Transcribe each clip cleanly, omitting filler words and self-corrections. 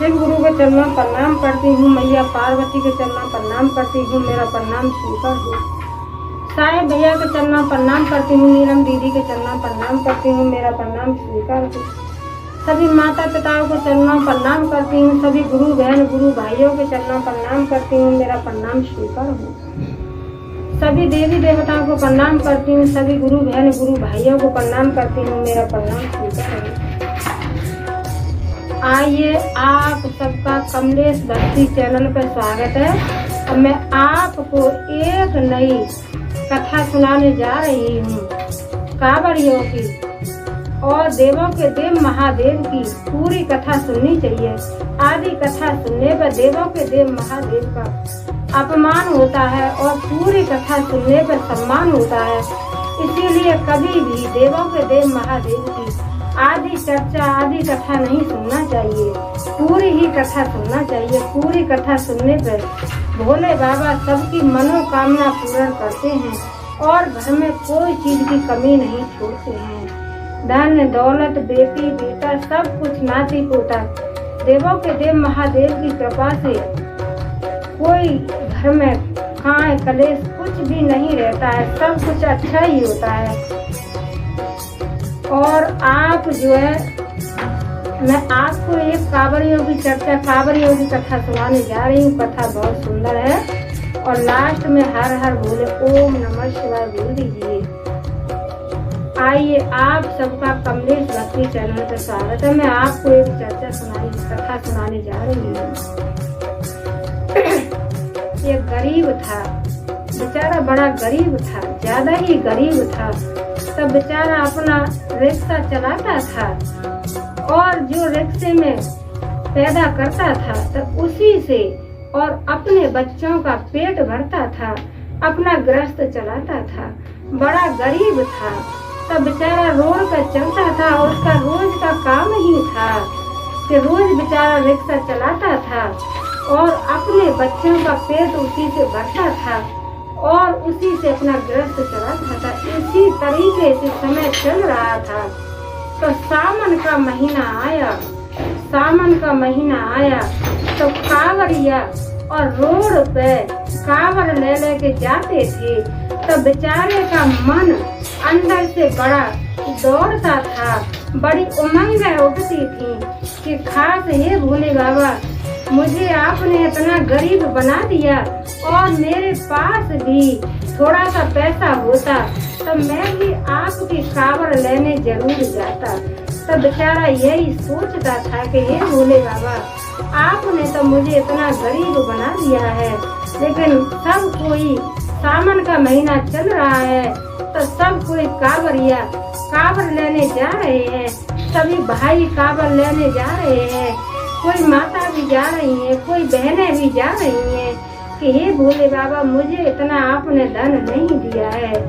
शिव गुरु के चरणों में प्रणाम करती हूँ। मैया पार्वती के चरणों में प्रणाम करती हूँ। मेरा प्रणाम स्वीकार हो। साहेब भैया के चरणों में प्रणाम करती हूँ। नीलम दीदी के चरणों में प्रणाम करती हूँ। मेरा प्रणाम स्वीकार हो। सभी माता पिताओं के चरणों में प्रणाम करती हूँ। सभी गुरु बहन गुरु भाइयों के चरणों में प्रणाम करती हूँ। मेरा प्रणाम स्वीकार हो। सभी देवी देवताओं को प्रणाम करती हूँ। सभी गुरु बहन गुरु भाइयों को प्रणाम करती हूँ। मेरा प्रणाम स्वीकार हो। आइए, आप सबका कमलेश भक्ति चैनल पर स्वागत है। और मैं आपको एक नई कथा सुनाने जा रही हूँ। कांवड़ियों की और देवों के देव महादेव की पूरी कथा सुननी चाहिए। आदि कथा सुनने पर देवों के देव महादेव का अपमान होता है और पूरी कथा सुनने पर सम्मान होता है। इसीलिए कभी भी देवों के देव महादेव की आदि चर्चा आदि कथा नहीं सुनना चाहिए। पूरी ही कथा सुनना चाहिए। पूरी कथा सुनने पर भोले बाबा सबकी मनोकामना पूर्ण करते हैं और घर में कोई चीज की कमी नहीं छोड़ते हैं। धन दौलत बेटी बेटा सब कुछ नाती पोता देवों के देव महादेव की कृपा से कोई घर में खाए कलेश कुछ भी नहीं रहता है। सब कुछ अच्छा ही होता है। और आप जो है, मैं आपको एक कांवड़ियों की चर्चा कांवड़ियों की कथा सुनाने जा रही हूँ। कथा बहुत सुंदर है और लास्ट में हर हर बोले ओम नमः शिवाय बोल दीजिए। आइए, आप सबका कमलेश भक्ति चैनल पर स्वागत है। मैं आपको एक कथा सुनाने जा रही हूँ। ये गरीब था, बेचारा बड़ा गरीब था, ज्यादा ही गरीब था। तब बेचारा अपना रिक्शा चलाता था और जो रिक्शे में पैदा करता था तब उसी से और अपने बच्चों का पेट भरता था, अपना गृहस्थ चलाता था। बड़ा गरीब था। तब बेचारा रोड पर चलता था और उसका रोज का काम ही था कि रोज बेचारा रिक्शा चलाता था और अपने बच्चों का पेट उसी से भरता था और उसी से अपना गृहस्थ चलाता था। इसी तरीके से समय चल रहा था। तो सावन का महीना आया। सावन का महीना आया तो कांवड़िया और रोड पे कांवड़ ले लेके जाते थे। तो बेचारे का मन अंदर से बड़ा दौड़ता था। बड़ी उमंग उठती थी कि खास ये भोले बाबा, मुझे आपने इतना गरीब बना दिया और मेरे पास भी थोड़ा सा पैसा होता तो मैं भी आपकी कांवड़ लेने जरूर जाता। तो बेचारा यही सोचता था कि हे भोले बाबा, आपने तो मुझे इतना गरीब बना दिया है, लेकिन सब कोई सावन का महीना चल रहा है तो सब कोई कांवड़िया कांवड़ लेने जा रहे हैं। सभी भाई कांवड़ लेने जा रहे हैं। कोई माता भी जा रही है, कोई बहनें भी जा रही हैं कि हे भोले बाबा, मुझे इतना आपने धन नहीं दिया है।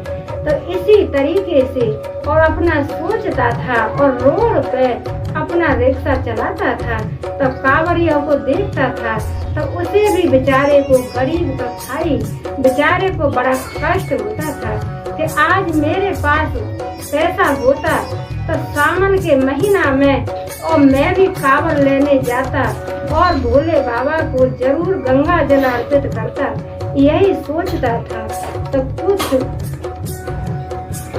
तो इसी तरीके से और अपना सोचता था और रोड पे अपना रिक्शा चलाता था। तो कांवड़ियों को देखता था तो उसे भी बेचारे को गरीब का खाई बेचारे को बड़ा कष्ट होता था कि आज मेरे पास पैसा होता तो सावन के महीना में और मैं भी कांवड़ लेने जाता और भोले बाबा को जरूर गंगा जल अर्पित करता। यही सोचता था। तो कुछ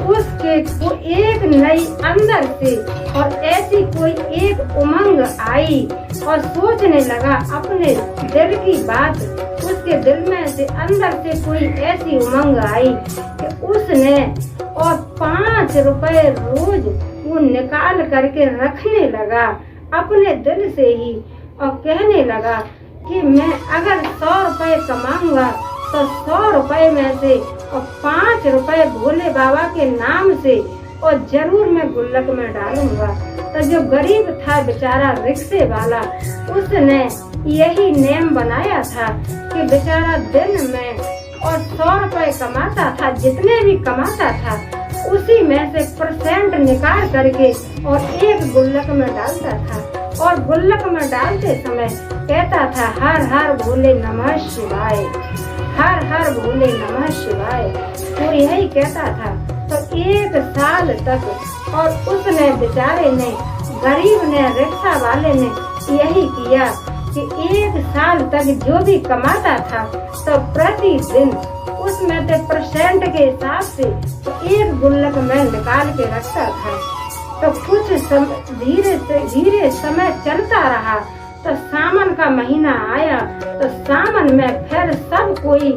उसके को एक नई अंदर से और ऐसी कोई एक उमंग आई और सोचने लगा अपने दिल की बात। उसके दिल में से अंदर से कोई ऐसी उमंग आई कि उसने और 5 रुपए रोज वो निकाल करके रखने लगा अपने दिल से ही और कहने लगा कि मैं अगर 100 रुपए कमाऊंगा तो 100 रुपए में से और 5 रुपए भोले बाबा के नाम से और जरूर मैं गुल्लक में डालूंगा। तो जो गरीब था बेचारा रिक्शे वाला, उसने यही नेम बनाया था कि बेचारा दिन में और 100 रुपए कमाता था। जितने भी कमाता था उसी में से % निकाल करके और एक गुल्लक में डालता था और गुल्लक में डालते समय कहता था हर हर भोले नमः शिवाय, हर हर भोले नमः शिवाय। तो यही कहता था। तो 1 साल तक और उसने बेचारे ने गरीब ने रिक्शा वाले ने यही किया कि 1 साल तक जो भी कमाता था तो प्रतिदिन उसमें से % के हिसाब से 1 गुल्लक में निकाल के रखता था। तो कुछ धीरे समय चलता रहा। तो सावन का महीना आया तो सावन में फिर सब कोई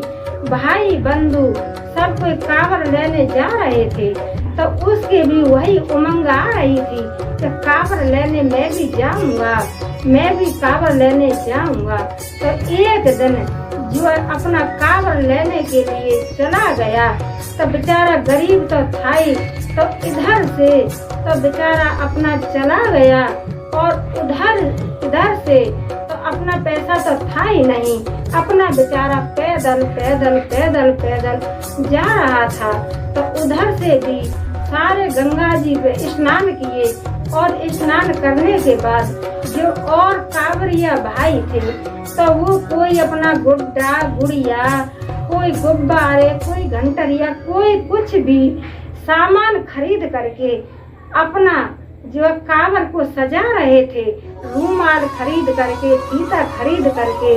भाई बंधु सब कोई कांवर लेने जा रहे थे। तो उसके भी वही उमंग आ रही थी कि कांवर लेने मैं भी जाऊंगा, मैं भी कांवर लेने जाऊंगा। तो एक दिन जो अपना कांवर लेने के लिए चला गया तो बेचारा गरीब तो था ही, तो इधर से तो बेचारा अपना चला गया और इधर से तो अपना पैसा तो था ही नहीं। अपना बेचारा पैदल जा रहा था। तो उधर से भी सारे गंगा जी पे स्नान किए और स्नान करने के बाद जो और कांवरिया भाई थे तो वो कोई अपना गुड्डा गुड़िया, कोई गुब्बारे, कोई घंटरिया, कोई कुछ भी सामान खरीद करके अपना जो कांवर को सजा रहे थे। रूमाल खरीद करके, फीता खरीद करके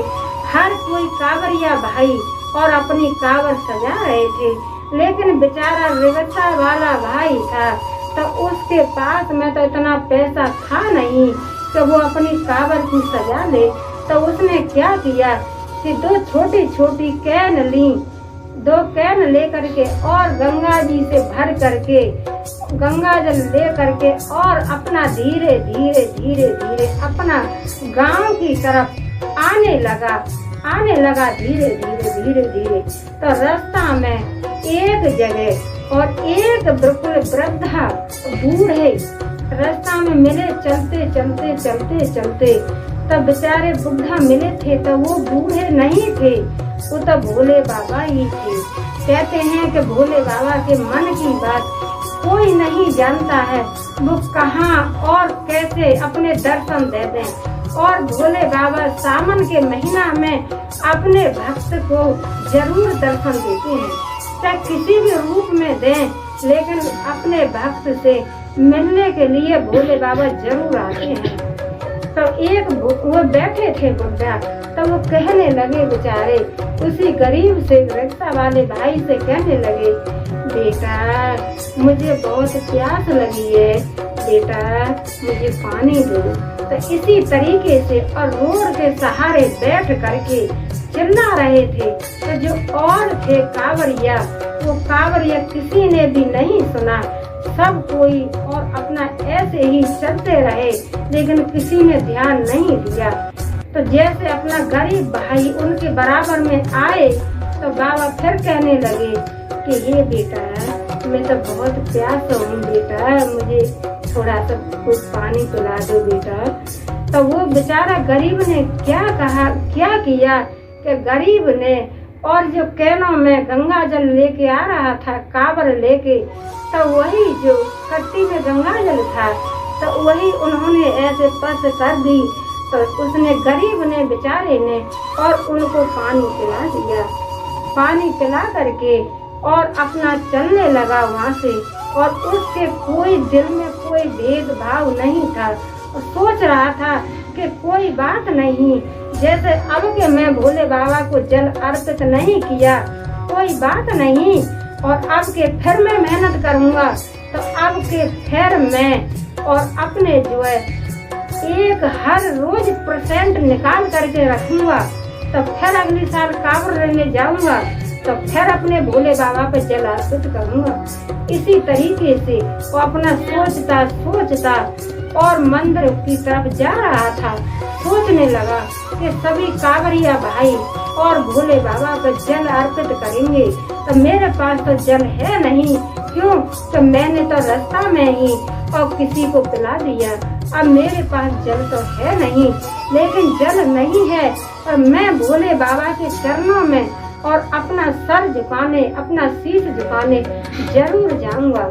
हर कोई कांवरिया भाई और अपनी कांवर सजा रहे थे। लेकिन बेचारा रिक्शा वाला भाई था तो उसके पास में तो इतना पैसा था नहीं कि वो अपनी कांवर की सजा ले। तो उसने क्या किया कि 2 छोटी कैन ली, 2 कैन ले करके और गंगा जी से भर करके गंगा जल ले करके और अपना धीरे धीरे अपना गांव की तरफ आने लगा धीरे। तो रास्ता में एक जगह और एक बिल्कुल वृद्धा बूढ़े रास्ता में मिले। चलते तब बेचारे बुढ़ा मिले थे तो वो बूढ़े नहीं थे, वो तो भोले बाबा ही थे। कहते हैं कि भोले बाबा के मन की बात कोई नहीं जानता है, वो कहाँ और कैसे अपने दर्शन दे दें। और भोले बाबा सावन के महीना में अपने भक्त को जरूर दर्शन देते हैं, चाहे किसी भी रूप में दें, लेकिन अपने भक्त से मिलने के लिए भोले बाबा जरूर आते हैं। तो एक वो बैठे थे बुढ़ा, तो वो कहने लगे बेचारे उसी गरीब से रिक्शा वाले भाई से कहने लगे, बेटा मुझे बहुत प्यास लगी है, बेटा मुझे पानी दो। तो इसी तरीके से और रोड के सहारे बैठ करके चिल्ला रहे थे। तो जो और थे कांवरिया, वो कांवरिया किसी ने भी नहीं सुना। सब कोई और अपना ऐसे ही चलते रहे, लेकिन किसी ने ध्यान नहीं दिया। तो जैसे अपना गरीब भाई उनके बराबर में आए तो बाबा फिर कहने लगे कि ये बेटा मैं तो बहुत प्यास हूँ बेटा, मुझे थोड़ा सा कुछ पानी पिला दो बेटा। तो वो बेचारा गरीब ने क्या किया कि गरीब ने और जो कैनों में गंगा जल लेके आ रहा था कांवर लेके, तो वही जो कट्टी में गंगा जल था तो वही उन्होंने ऐसे पस कर दी। तो उसने गरीब ने बेचारे ने और उनको पानी पिला दिया। पानी पिला करके और अपना चलने लगा वहाँ से। और उसके कोई दिल में कोई भेदभाव नहीं था। सोच रहा था कि कोई बात नहीं, जैसे अब के मैं भोले बाबा को जल अर्पित नहीं किया, कोई बात नहीं, और अब के फिर मैं मेहनत करूँगा। तो अब के फिर मैं और अपने जो है एक हर रोज % निकाल करके रखूंगा। तो फिर अगली साल कांवर लेने जाऊंगा तो फिर अपने भोले बाबा पे जल अर्पित करूंगा। इसी तरीके से वो अपना सोचता और मंदिर की तरफ जा रहा था। सोचने लगा कि सभी कांवरिया भाई और भोले बाबा पे जल अर्पित करेंगे, तो मेरे पास तो जल है नहीं, क्यों? तो मैंने तो रास्ता में ही और किसी को पिला दिया। अब मेरे पास जल तो है नहीं, लेकिन जल नहीं है और मैं भोले बाबा के चरणों में और अपना सर झुकाने, अपना शीश झुकाने जरूर जाऊंगा।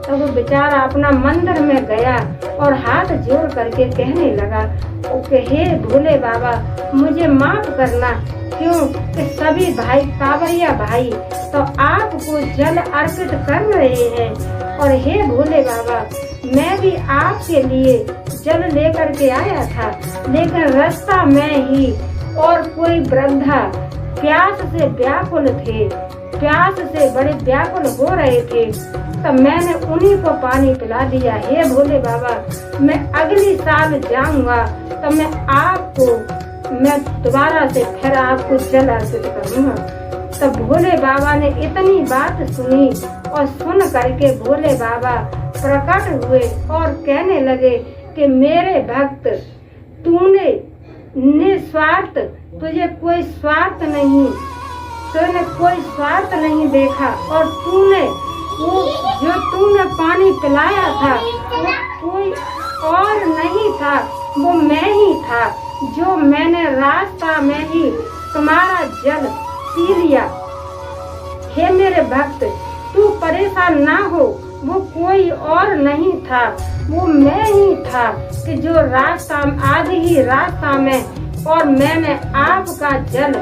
तो वो बेचारा अपना मंदिर में गया और हाथ जोड़ करके कहने लगा कि हे भोले बाबा मुझे माफ करना, क्यों कि सभी भाई कांवरिया भाई तो आपको जल अर्पित कर रहे हैं, और हे भोले बाबा मैं भी आपके लिए जल लेकर के आया था, लेकिन रास्ता में ही और कोई वृद्धा प्यास से व्याकुल थे, प्यास से बड़े व्याकुल हो रहे थे। तब मैंने उन्हीं को पानी पिला दिया। हे भोले बाबा, मैं अगली साल जाऊंगा तब मैं दोबारा से फिर आपको जल अर्पित करूंगा। तब भोले बाबा ने इतनी बात सुनी और सुन करके भोले बाबा प्रकट हुए और कहने लगे कि मेरे भक्त, तूने निस्वार्थ, तुझे कोई स्वार्थ नहीं, तूने कोई स्वार्थ नहीं देखा, और तूने वो जो तूने पानी पिलाया था वो कोई और नहीं था, वो मैं ही था, जो मैंने रास्ता में ही तुम्हारा जल पी लिया। हे मेरे भक्त, तू परेशान ना हो, वो कोई और नहीं था, वो मैं ही था कि जो रास्ता आदि ही रास्ता में, और मैंने आपका जल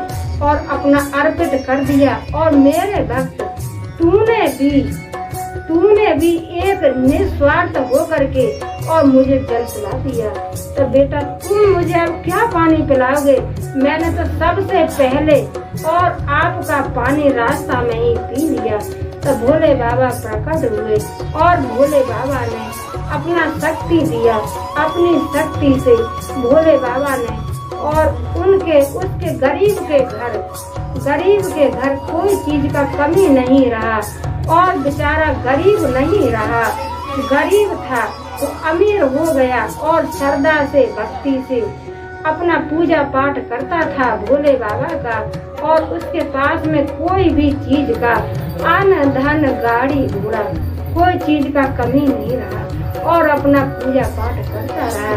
और अपना अर्पित कर दिया। और मेरे भक्त, तूने भी एक निस्वार्थ होकर के और मुझे जल पिला दिया। तो बेटा, तुम मुझे अब क्या पानी पिलाओगे? मैंने तो सबसे पहले और आपका पानी रास्ता में ही पी लिया। तो भोले बाबा प्रकट हुए और भोले बाबा ने अपना शक्ति दिया। अपनी शक्ति से भोले बाबा ने और उसके गरीब के घर कोई चीज का कमी नहीं रहा, और बेचारा गरीब नहीं रहा, गरीब था तो अमीर हो गया, और श्रद्धा से भक्ति से अपना पूजा पाठ करता था भोले बाबा का, और उसके पास में कोई भी चीज का अन्न धन गाड़ी घोड़ा कोई चीज का कमी नहीं रहा, और अपना पूजा पाठ करता रहा।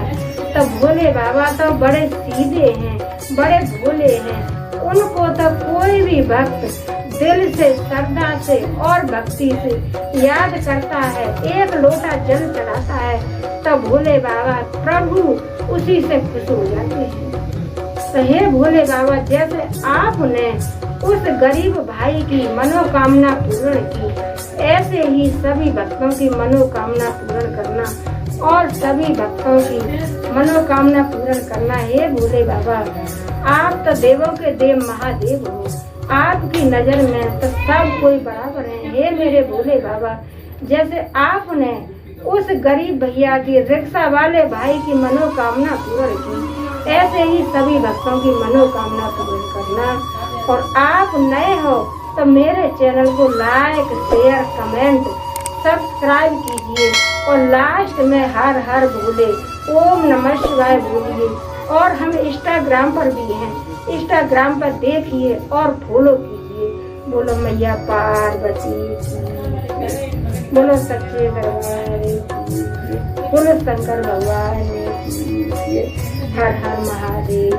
तब भोले बाबा तो बड़े सीधे हैं, बड़े भोले हैं, उनको तो कोई भी भक्त दिल से, श्रद्धा से और भक्ति से याद करता है, एक लोटा जल चढ़ाता है, तब भोले बाबा प्रभु उसी से खुश हो जाते हैं। तो हे भोले बाबा, जैसे आपने उस गरीब भाई की मनोकामना पूर्ण की, ऐसे ही सभी भक्तों की मनोकामना पूर्ण करना, और सभी भक्तों की मनोकामना पूर्ण करना। हे भोले बाबा, आप तो देवों के देव महादेव हो, आपकी नजर में तो सब कोई बराबर है। हे मेरे भोले बाबा, जैसे आपने उस गरीब भैया की, रिक्शा वाले भाई की मनोकामना पूर्ण की, ऐसे ही सभी भक्तों की मनोकामना पूर्ण करना। और आप नए हो तो मेरे चैनल को लाइक, शेयर, कमेंट, सब्सक्राइब कीजिए, और लास्ट में हर हर भोले, ओम नमः शिवाय बोलिए। और हम इंस्टाग्राम पर भी हैं, इंस्टाग्राम पर देखिए और फॉलो कीजिए। बोलो मैया पार्वती की, बोलो सच्चे दरबार की, बोलो शंकर भगवान की, हर हर महादेव।